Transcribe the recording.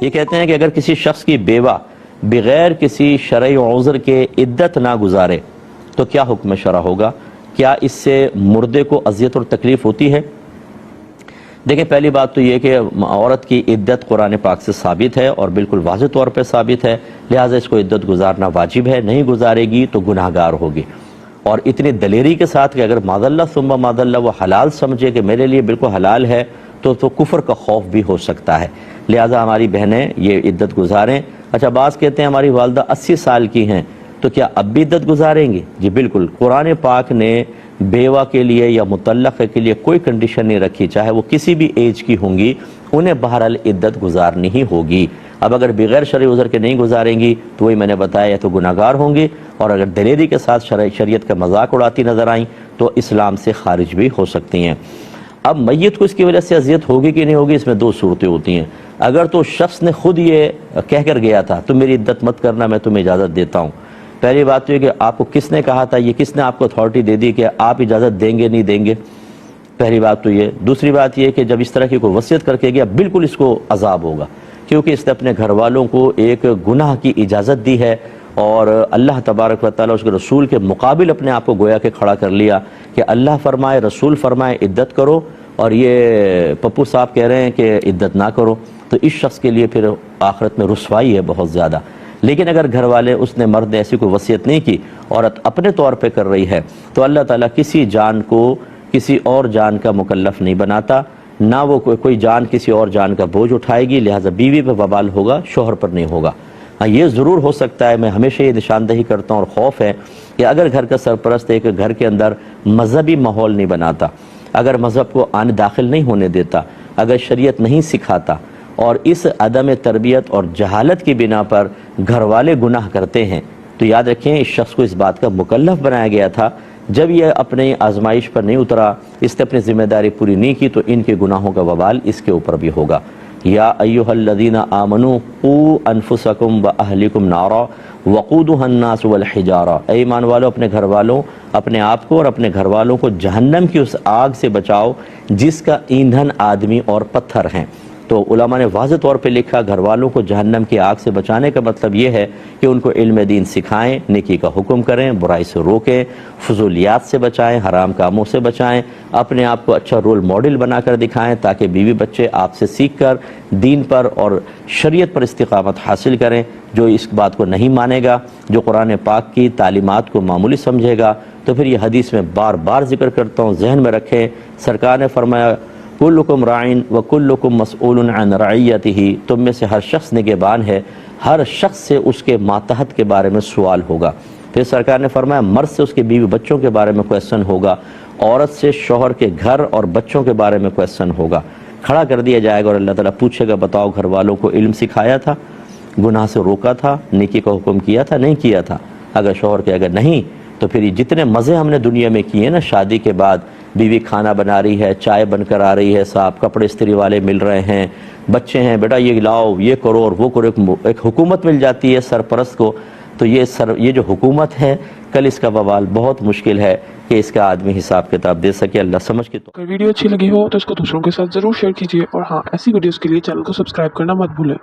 یہ کہتے ہیں کہ اگر کسی شخص کی بیوہ بغیر کسی شرعی عذر کے عدت نہ گزارے تو کیا حکم شرع ہوگا؟ کیا اس سے مردے کو اذیت اور تکلیف ہوتی ہے؟ دیکھیں، پہلی بات تو یہ کہ عورت کی عدت قرآن پاک سے ثابت ہے اور بالکل واضح طور پہ ثابت ہے، لہٰذا اس کو عدت گزارنا واجب ہے، نہیں گزارے گی تو گناہ گار ہوگی۔ اور اتنی دلیری کے ساتھ کہ اگر معاذ اللہ ثم معاذ اللہ وہ حلال سمجھے کہ میرے لیے بالکل حلال ہے تو کفر کا خوف بھی ہو سکتا ہے، لہٰذا ہماری بہنیں یہ عدت گزاریں۔ اچھا، بعض کہتے ہیں ہماری والدہ 80 سال کی ہیں تو کیا اب بھی عدت گزاریں گی؟ جی بالکل، قرآن پاک نے بیوہ کے لیے یا مطلقہ کے لیے کوئی کنڈیشن نہیں رکھی، چاہے وہ کسی بھی ایج کی ہوں گی، انہیں بہرحال عدت گزارنی ہی ہوگی۔ اب اگر بغیر شرعی عذر کے نہیں گزاریں گی تو وہی میں نے بتایا، یا تو گناہ گار ہوں گی، اور اگر دلیری کے ساتھ شریعت کا مذاق اڑاتی نظر آئیں تو اسلام سے خارج بھی ہو سکتی ہیں۔ اب میت کو اس کی وجہ سے اذیت ہوگی کہ نہیں ہوگی، اس میں دو صورتیں ہوتی ہیں۔ اگر تو شخص نے خود یہ کہہ کر گیا تھا تو میری عدت مت کرنا، میں تمہیں اجازت دیتا ہوں، پہلی بات تو یہ کہ آپ کو کس نے کہا تھا، یہ کس نے آپ کو اتھارٹی دے دی کہ آپ اجازت دیں گے نہیں دیں گے، پہلی بات تو یہ۔ دوسری بات یہ کہ جب اس طرح کی کوئی وصیت کر کے گیا، بالکل اس کو عذاب ہوگا، کیونکہ اس نے اپنے گھر والوں کو ایک گناہ کی اجازت دی ہے اور اللہ تبارک و تعالیٰ اس کے رسول کے مقابل اپنے آپ کو گویا کہ کھڑا کر لیا کہ اللہ فرمائے، رسول فرمائے عدت کرو، اور یہ پپو صاحب کہہ رہے ہیں کہ عدت نہ کرو، تو اس شخص کے لیے پھر آخرت میں رسوائی ہے بہت زیادہ۔ لیکن اگر گھر والے، اس نے مرد نے ایسی کوئی وصیت نہیں کی، عورت اپنے طور پہ کر رہی ہے، تو اللہ تعالیٰ کسی جان کو کسی اور جان کا مکلف نہیں بناتا، نہ وہ کوئی جان کسی اور جان کا بوجھ اٹھائے گی، لہٰذا بیوی پہ وبال ہوگا، شوہر پر نہیں ہوگا۔ ہاں، یہ ضرور ہو سکتا ہے، میں ہمیشہ یہ نشاندہی کرتا ہوں اور خوف ہے کہ اگر گھر کا سرپرست ایک گھر کے اندر مذہبی ماحول نہیں بناتا، اگر مذہب کو آنے داخل نہیں ہونے دیتا، اگر شریعت نہیں سکھاتا، اور اس عدم تربیت اور جہالت کی بنا پر گھر والے گناہ کرتے ہیں، تو یاد رکھیں اس شخص کو اس بات کا مکلف بنایا گیا تھا، جب یہ اپنی آزمائش پر نہیں اترا، اس نے اپنی ذمہ داری پوری نہیں کی، تو ان کے گناہوں کا وبال اس کے اوپر بھی ہوگا۔ یا ایھا الذین آمنوا قوا انفسکم واہلکم نارا وقودھا الناس والحجارہ، اے ایمان والو، اپنے گھر والوں، اپنے آپ کو اور اپنے گھر والوں کو جہنم کی اس آگ سے بچاؤ جس کا ایندھن آدمی اور پتھر ہیں۔ تو علماء نے واضح طور پہ لکھا، گھر والوں کو جہنم کی آگ سے بچانے کا مطلب یہ ہے کہ ان کو علم دین سکھائیں، نیکی کا حکم کریں، برائی سے روکیں، فضولیات سے بچائیں، حرام کاموں سے بچائیں، اپنے آپ کو اچھا رول ماڈل بنا کر دکھائیں تاکہ بیوی بچے آپ سے سیکھ کر دین پر اور شریعت پر استقامت حاصل کریں۔ جو اس بات کو نہیں مانے گا، جو قرآن پاک کی تعلیمات کو معمولی سمجھے گا، تو پھر یہ حدیث میں بار بار ذکر کرتا ہوں، ذہن میں رکھیں، سرکار نے فرمایا کلکم راعٍ وکلکم مسئول عن رعیتہ، تم میں سے ہر شخص نگہبان ہے، ہر شخص سے اس کے ماتحت کے بارے میں سوال ہوگا۔ پھر سرکار نے فرمایا مرد سے اس کے بیوی بچوں کے بارے میں کویسچن ہوگا، عورت سے شوہر کے گھر اور بچوں کے بارے میں کویسچن ہوگا، کھڑا کر دیا جائے گا اور اللہ تعالیٰ پوچھے گا بتاؤ گھر والوں کو علم سکھایا تھا، گناہ سے روکا تھا، نیکی کا حکم کیا تھا، نہیں کیا تھا؟ اگر شوہر کے اگر نہیں، تو پھر یہ جتنے مزے ہم نے دنیا میں کیے نا، شادی کے بعد بیوی کھانا بنا رہی ہے، چائے بن کر آ رہی ہے، صاحب کپڑے استری والے مل رہے ہیں، بچے ہیں، بیٹا یہ لاؤ، یہ کرو اور وہ کرو، ایک حکومت مل جاتی ہے سرپرست کو، تو یہ جو حکومت ہے، کل اس کا وبال بہت مشکل ہے کہ اس کا آدمی حساب کتاب دے سکے۔ اللہ سمجھ کے تو اگر ویڈیو اچھی لگی ہو تو اس کو دوسروں کے ساتھ ضرور شیئر کیجیے، اور ہاں، ایسی ویڈیوز کے لیے چینل کو سبسکرائب کرنا مت بھولیں۔